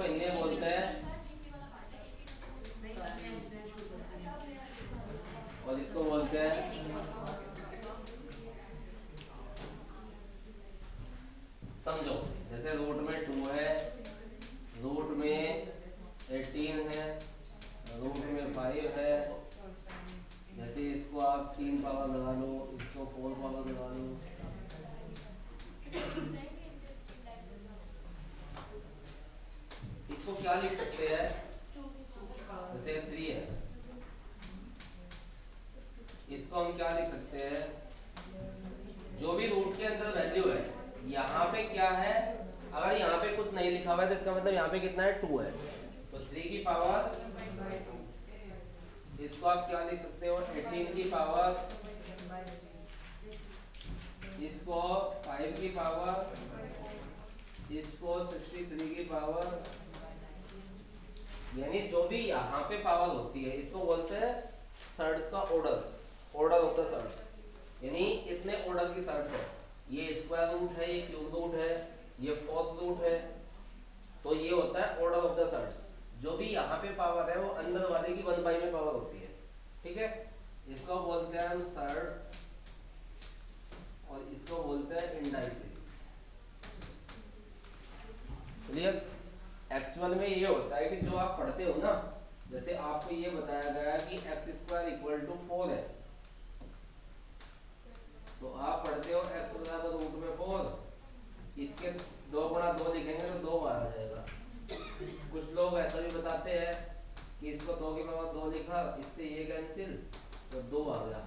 हिंदी में बोलते हैं और इसको बोलते हैं समझो। जैसे रूट में 2 है, रूट में 18 है, रूट में 5 है। जैसे इसको आप 3 पावर लगा लो, इसको 4 पावर लगा लो। इसको क्या लिख सकते हैं? जैसे 3 है, इसको हम क्या लिख सकते हैं? जो भी रूट के अंदर वैल्यू है, यहाँ पे क्या है? अगर यहाँ पे कुछ नहीं लिखा हुआ है तो इसका मतलब यहाँ पे कितना है? 2 है। तो 3 की पावर, इसको आप क्या लिख सकते हो? 18 की पावर, इसको 5 की पावर, इसको 63 की पावर। यानी जो भी यहाँ पे पावर होती है इसको बोलते हैं सर्ट्स का order, order of the sorts. यानी इतने ऑर्डर की सर्ट्स है। ये स्क्वायर रूट है, ये क्यूब रूट है, ये फोर्थ रूट है। तो ये होता है ऑर्डर ऑफ द सर्ट्स। जो भी यहाँ पे पावर है वो अंदर वाले की 1 बाई में पावर होती है। ठीक है, इसको बोलते हैं हम सर्ट्स और इसको बोलते हैं इंडाइसिस। क्लियर? एक्चुअल में ये होता है कि जो आप पढ़ते हो ना, जैसे आपको ये बताया गया कि एक्स स्क्वायर इक्वल टू 4 है, तो आप पढ़ते हो एक्स बराबर रूट में 4, इसके 2 गुणा 2 लिखेंगे तो 2 बार आ जाएगा। कुछ लोग ऐसा भी बताते हैं कि इसको 2 की पावर 2 लिखा, इससे ये कैंसिल तो 2 आ गया।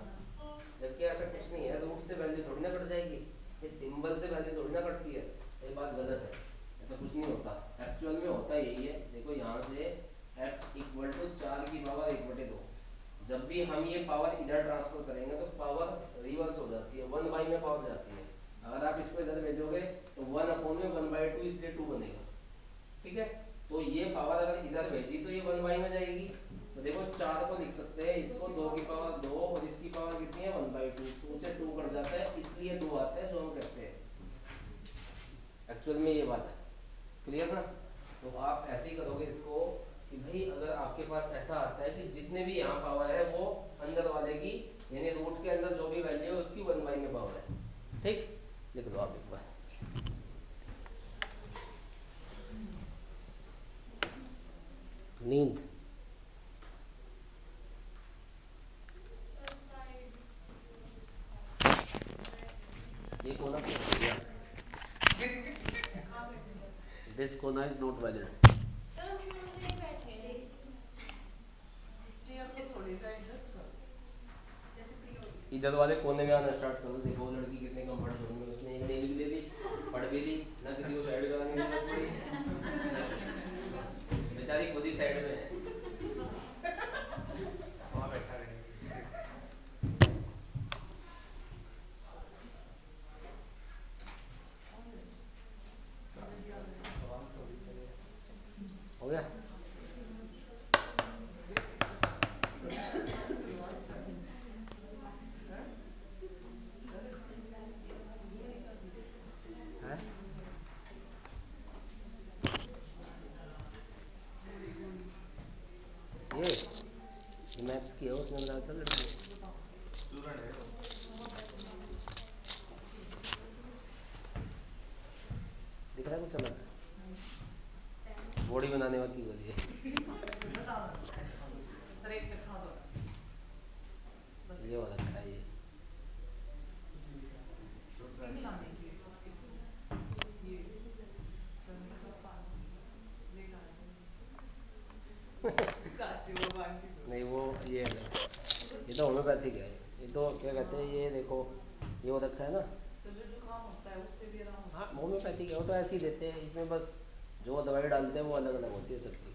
जबकि ऐसा कुछ नहीं है, रूट से वैल्यू थोड़ी ना कट जाएगी, इस सिंबल से वैल्यू थोड़ी ना कटती है। ये बात गलत है, ऐसा कुछ नहीं होता। एक्चुअल में होता यही है। देखो यहाँ से x इक्वल टू 4 की पावर 1/2। जब भी हम ये पावर इधर ट्रांसफर करेंगे तो पावर रिवर्स हो जाती है, 1 बाई में पावर जाती है। अगर आप इसको इधर भेजोगे तो 1/1/2, इसलिए 2 बनेगा। ठीक है, तो ये पावर अगर इधर भेजी तो ये 1 बाई में जाएगी। तो देखो 4 को लिख सकते हैं, इसको 2 की पावर 2 और इसकी पावर कितनी है? 1/2। 2 से 2 कट जाता है, इसलिए 2 आता है जो हम कहते हैं। एक्चुअल में ये बात है। क्लियर ना? तो आप ऐसे ही करोगे इसको कि भाई अगर आपके पास ऐसा आता है कि जितने भी यहाँ पावर है वो अंदर वाले की, यानी रूट के अंदर जो भी वैल्यू है उसकी 1 बाई में पावर है। ठीक, लिख दो आप एक बार। नींद, ये कोना दिस कोना इज नॉट वैलिड। इधर वाले कोने में आना स्टार्ट करो। देखो वो लड़की कितने कंफर्ट जोन में, उसने एक नींद भी ले ली, पढ़ भी ली, ना किसी को साइड कराने की जरूरत पड़ी, बेचारी खुद ही साइड में है। वहाँ बैठा रहेगी। हो गया? ये मैथ्स की है, उसने बनाया था लड़की। दिख रहा है कुछ अलग? बॉडी बनाने वाली गोली है। ये वाला है ये। नहीं वो ये तो होम्योपैथिक है। ये तो क्या कहते हैं, ये देखो ये हो रखा है ना, हाँ होम्योपैथिक है। वो तो ऐसे ही देते हैं, इसमें बस जो दवाई डालते हैं वो अलग अलग होती है सबकी।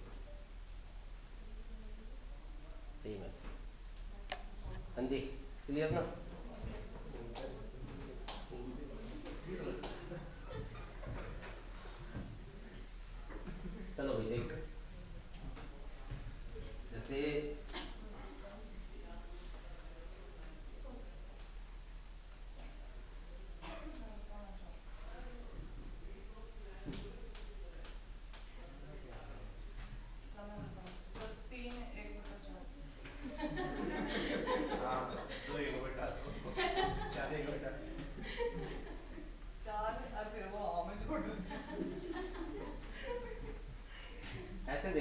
सही में? हाँ जी, क्लियर ना? चलो भाई देख, जैसे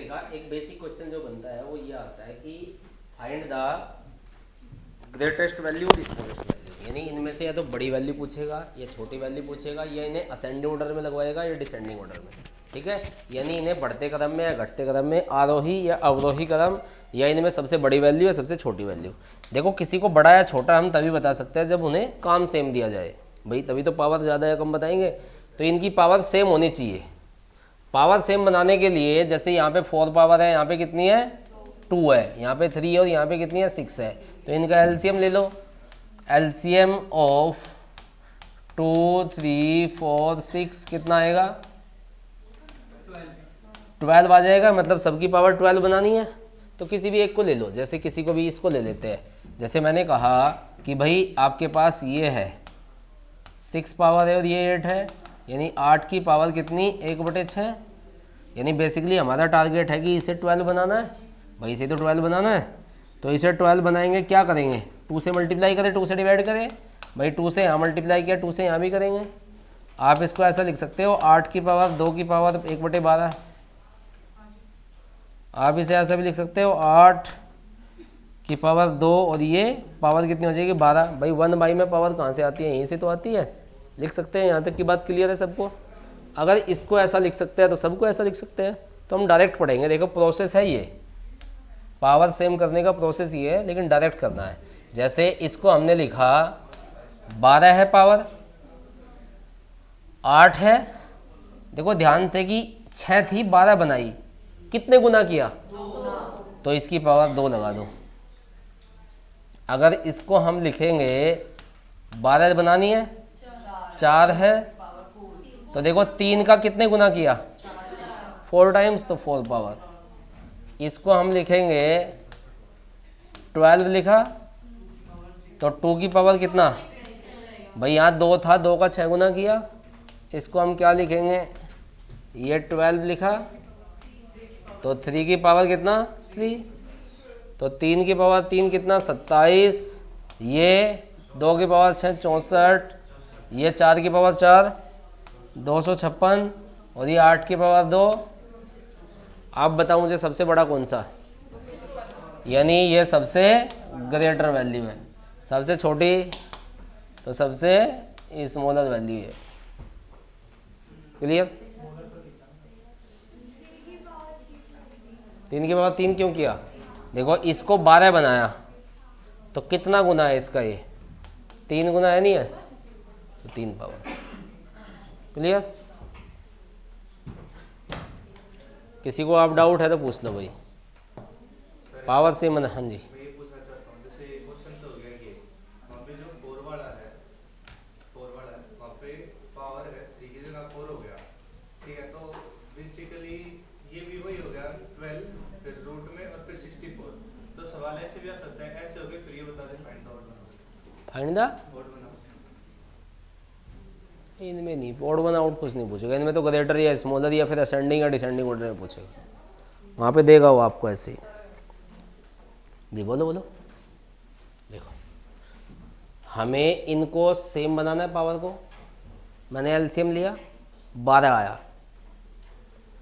देखा, एक बेसिक क्वेश्चन जो बनता है वो ये आता है कि फाइंड द ग्रेटेस्ट वैल्यू और स्मॉलेस्ट वैल्यू, यानी इनमें से या तो बड़ी वैल्यू पूछेगा या छोटी वैल्यू पूछेगा, या इन्हें असेंडिंग ऑर्डर में लगवाएगा या डिसेंडिंग ऑर्डर में। ठीक है, यानी इन्हें बढ़ते क्रम में या घटते क्रम में, आरोही या अवरोही क्रम, या इनमें सबसे बड़ी वैल्यू या सबसे छोटी वैल्यू। देखो किसी को बड़ा या छोटा हम तभी बता सकते हैं जब उन्हें काम सेम दिया जाए भाई, तभी तो पावर ज़्यादा या कम बताएंगे। तो इनकी पावर सेम होनी चाहिए। पावर सेम बनाने के लिए जैसे यहाँ पे 4 पावर है, यहाँ पे कितनी है 2 है, यहाँ पे 3 है और यहाँ पे कितनी है 6 है, तो इनका एलसीएम ले लो। एलसीएम ऑफ 2, 3, 4, 6 कितना आएगा 12 आ जाएगा। मतलब सबकी पावर 12 बनानी है तो किसी भी एक को ले लो, जैसे किसी को भी इसको ले लेते हैं। जैसे मैंने कहा कि भाई आपके पास ये है 6 पावर है और ये 8 है, यानी 8 की पावर कितनी 1/6, यानी बेसिकली हमारा टारगेट है कि इसे 12 बनाना है भाई, इसे तो 12 बनाना है। तो इसे 12 बनाएंगे, क्या करेंगे 2 से मल्टीप्लाई करें, 2 से डिवाइड करें भाई, 2 से यहाँ मल्टीप्लाई किया, 2 से यहाँ भी करेंगे। आप इसको ऐसा लिख सकते हो 8 की पावर 2 की पावर 1/12। आप इसे ऐसा भी लिख सकते हो 8 की पावर 2 और ये पावर कितनी हो जाएगी 12। भाई 1/, में पावर कहाँ से आती है, यहीं से तो आती है। लिख सकते हैं, यहाँ तक की बात क्लियर है सबको। अगर इसको ऐसा लिख सकते हैं तो सबको ऐसा लिख सकते हैं। तो हम डायरेक्ट पढ़ेंगे, देखो प्रोसेस है ये, पावर सेम करने का प्रोसेस ये है, लेकिन डायरेक्ट करना है। जैसे इसको हमने लिखा 12 है पावर, 8 है, देखो ध्यान से कि 6 थी 12 बनाई, कितने गुना किया 2, तो इसकी पावर 2 लगा दो। अगर इसको हम लिखेंगे 12 बनानी है 4 है, तो देखो 3 का कितने गुना किया 4 टाइम्स, तो 4 पावर। इसको हम लिखेंगे 12 लिखा तो 2 की पावर कितना भाई, यहाँ 2 था, 2 का 6 गुना किया। इसको हम क्या लिखेंगे, ये 12 लिखा तो 3 की पावर कितना 3, तो 3 की पावर 3 कितना 27, ये 2 की पावर 6 64, ये 4 की पावर 4 256 और ये 8 की पावर 2। आप बताओ मुझे सबसे बड़ा कौन सा, यानी ये सबसे ग्रेटर वैल्यू है, सबसे छोटी तो सबसे स्मॉलर वैल्यू है। क्लियर? 3 की पावर 3 क्यों किया, देखो इसको 12 बनाया तो कितना गुना है इसका, ये 3 गुना है, नहीं है, तो 3 पावर। क्लियर? किसी को आप डाउट है तो पूछ लो भाई, पावर से मन। हाँ जी, मैं ये पूछना चाहता हूँ, जैसे क्वेश्चन तो हो गया कि वहाँ पे जो 4 वाला है वहाँ पे पावर है 3 की जगह 4 हो गया, ठीक है। तो बेसिकली ये भी वही हो गया 12, फिर रूट में और फिर 64। तो सवाल ऐसे भी आ सकता है, ऐसे हो गए, फिर ये बता दें फाइंड द ऑड बनाओ, फाइंड द ऑड बनाओ। इनमें नहीं ओड वन आउट कुछ नहीं पूछेगा, इनमें तो ग्रेटर या स्मॉलर या फिर असेंडिंग या डिसेंडिंग ऑर्डर में पूछेगा, वहाँ पे देगा वो आपको ऐसे ही। जी बोलो बोलो। देखो हमें इनको सेम बनाना है, पावर को मैंने एलसीएम लिया 12 आया,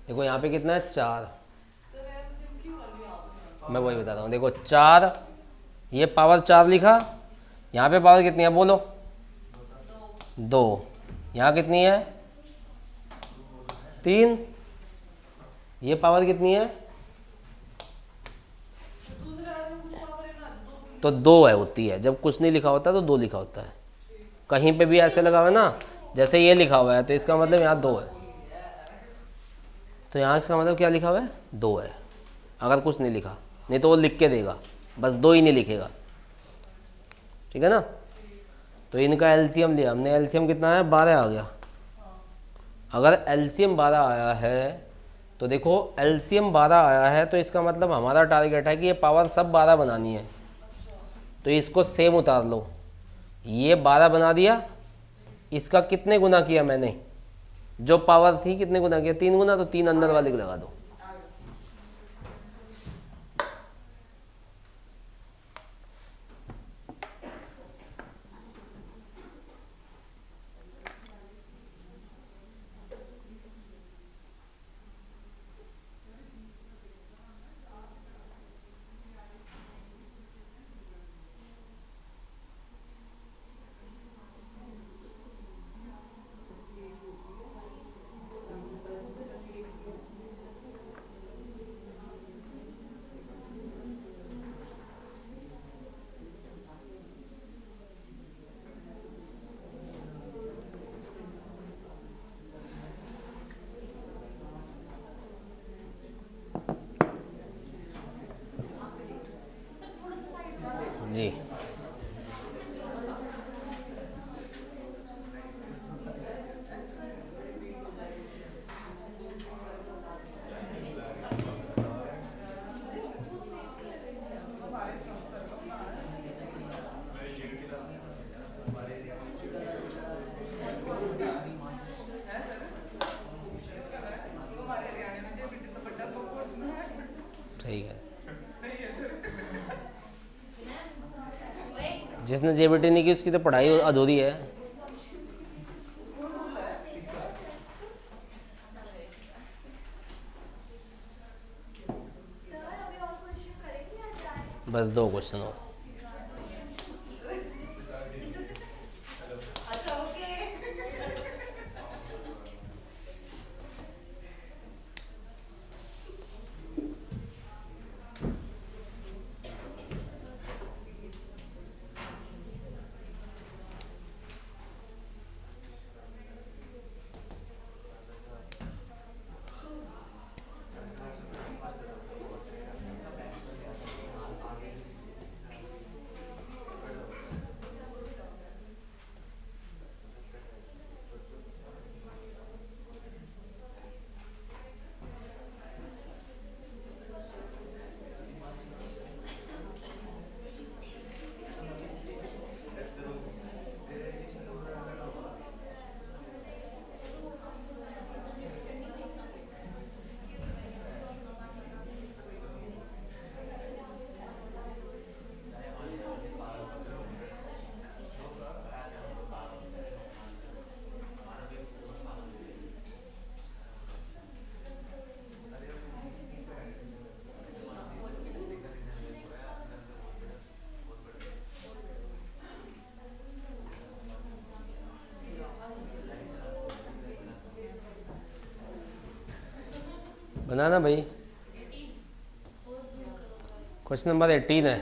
देखो यहाँ पे कितना है 4, मैं वही बता रहा हूँ। देखो 4, ये पावर 4 लिखा, यहाँ पे पावर कितनी है बोलो 2, यहाँ कितनी है 3, ये पावर कितनी है तो 2 है, होती है। जब कुछ नहीं लिखा होता तो 2 लिखा होता है। कहीं पे भी ऐसे लगा हुआ है ना, जैसे ये लिखा हुआ है तो इसका मतलब यहाँ 2 है, तो यहाँ इसका मतलब क्या लिखा हुआ है 2 है, अगर कुछ नहीं लिखा, नहीं तो वो लिख के देगा, बस 2 ही नहीं लिखेगा। ठीक है ना? तो इनका एलसीएम लिया हमने, एलसीएम कितना है 12 आ गया। अगर एलसीएम 12 आया है तो देखो एलसीएम 12 आया है तो इसका मतलब हमारा टारगेट है कि ये पावर सब 12 बनानी है, तो इसको सेम उतार लो। ये 12 बना दिया, इसका कितने गुना किया मैंने, जो पावर थी कितने गुना किया 3 गुना, तो 3 अंदर वाले को लगा दो। जिसने जेबीटी नहीं की उसकी तो पढ़ाई अधूरी है। बस 2 क्वेश्चन और। बनाना भाई। क्वेश्चन नंबर 18 है।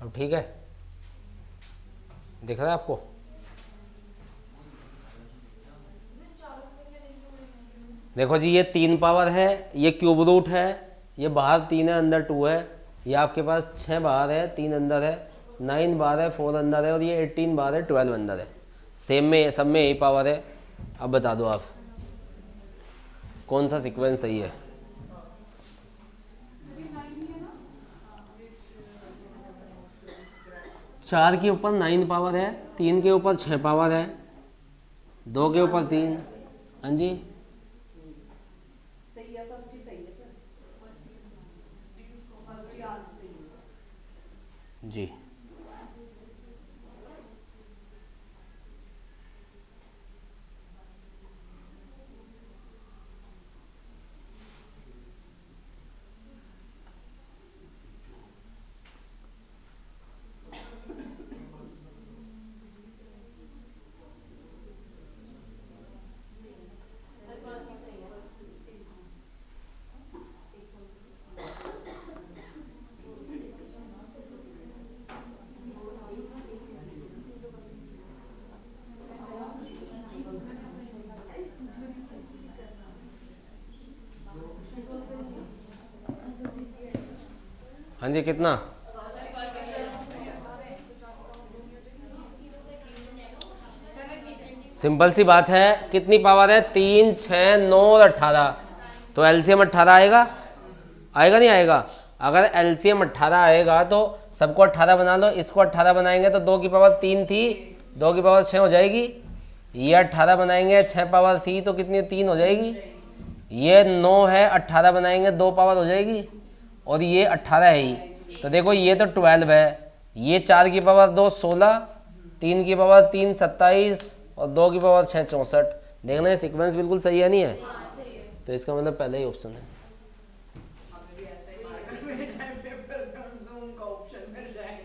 अब ठीक है, दिख रहा है आपको? देखो जी, ये 3 पावर है, ये क्यूब रूट है, ये बाहर 3 है अंदर 2 है, ये आपके पास 6 बाहर है 3 अंदर है, 9 बाहर है 4 अंदर है, और ये 18 बाहर है 12 अंदर है। सेम में सब में यही पावर है। अब बता दो आप कौन सा सीक्वेंस सही है। 4 के ऊपर 9 पावर है, 3 के ऊपर 6 पावर है, 2 के ऊपर 3। हाँ जी, सही है, फर्स्ट ही सही है सर, फर्स्ट ही आंसर सही है जी। हाँ जी, कितना? सिंपल सी बात है, कितनी पावर है? 3, 6, 9 और 18। तो एलसीएम 18 आएगा, आएगा नहीं आएगा? अगर एलसीएम 18 आएगा तो सबको 18 बना लो, इसको 18 बनाएंगे तो 2 की पावर 3 थी, 2 की पावर 6 हो जाएगी। ये 18 बनाएंगे, 6 पावर थी तो कितनी? 3 हो जाएगी। ये 9 है, 18 बनाएंगे 2 पावर हो जाएगी, और ये 18 है ही। तो देखो ये तो 12 है, ये 4 की पावर 2 16, 3 की पावर 3 27, और 2 की पावर 6 64। देखना ये सीक्वेंस बिल्कुल सही है, नहीं है? तो इसका मतलब पहला ही ऑप्शन है। हमें भी ऐसा ही मार्कर मेरे टाइम पेपर में जूम का ऑप्शन मिल जाए।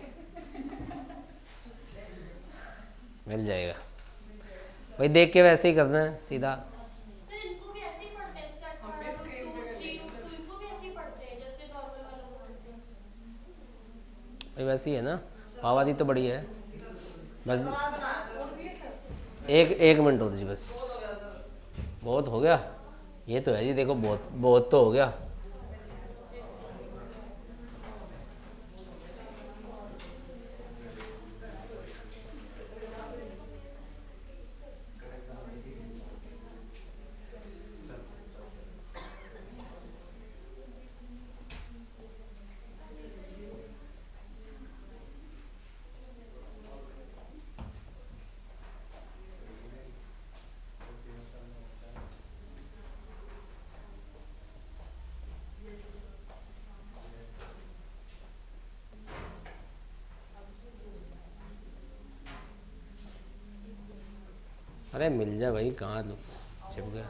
मिल जाएगा भाई, देख के वैसे ही करना है सीधा। सर इनको भी ऐसे ही पढ़ते हैं, जैसे 18 रूट 2 3 रूट 2 इनको भी ऐसे ही पढ़ते हैं जैसे नॉर्मल वाला पढ़ते हैं। भाई वैसे ही है ना, पावर ही तो बड़ी है। बस एक मिनट हो जी, बस बहुत हो गया। ये तो है जी, देखो बहुत बहुत तो हो गया। अरे मिल जा भाई, कहाँ छिप गया।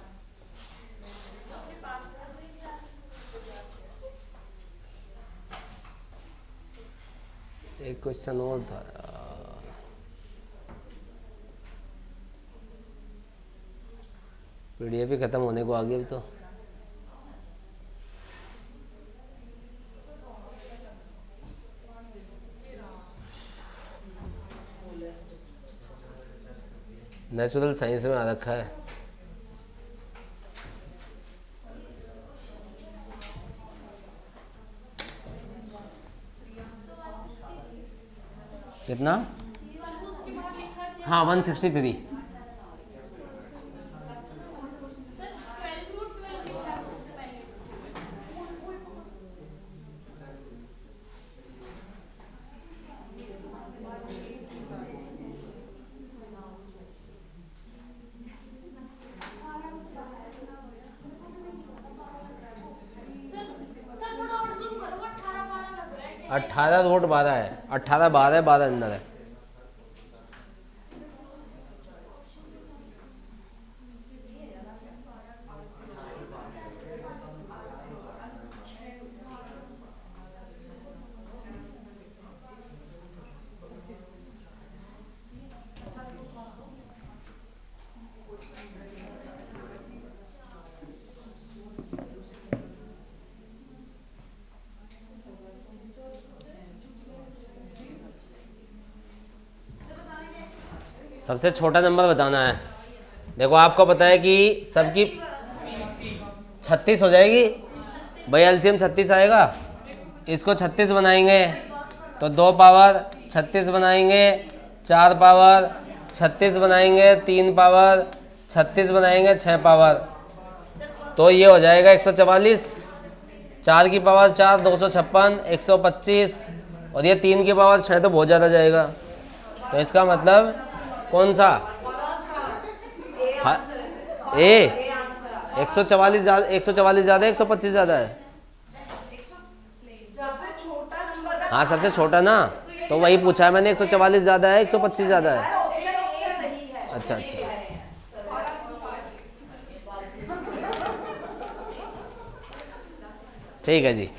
एक क्वेश्चन और था यार। पीडीएफ ही खत्म होने को आ गई अब तो। नेचुरल साइंस में आ रखा है। कितना? हाँ 163। थोड़ा और zoom करो, वो 18-12 लग रहा है। 18 रोट 12 है, 18 12 है, 12 अंदर है। सबसे छोटा नंबर बताना है। देखो आपको पता है कि सबकी 36 हो जाएगी भाई, एलसीएम 36 आएगा। इसको 36 बनाएंगे तो 2 पावर 36 बनाएंगे, 4 पावर 36 बनाएंगे, 3 पावर 36 बनाएंगे, 6 पावर, तो ये हो जाएगा 144। 4 की पावर 4 256, 125, और ये 3 की पावर 6 तो बहुत ज़्यादा जाएगा। तो इसका मतलब कौन सा? ए 144 ज़्यादा, 144 ज़्यादा, 125 ज़्यादा है। हाँ सबसे छोटा ना, तो वही पूछा है मैंने, 144 ज़्यादा है, 125 ज़्यादा है। अच्छा अच्छा, ठीक है जी।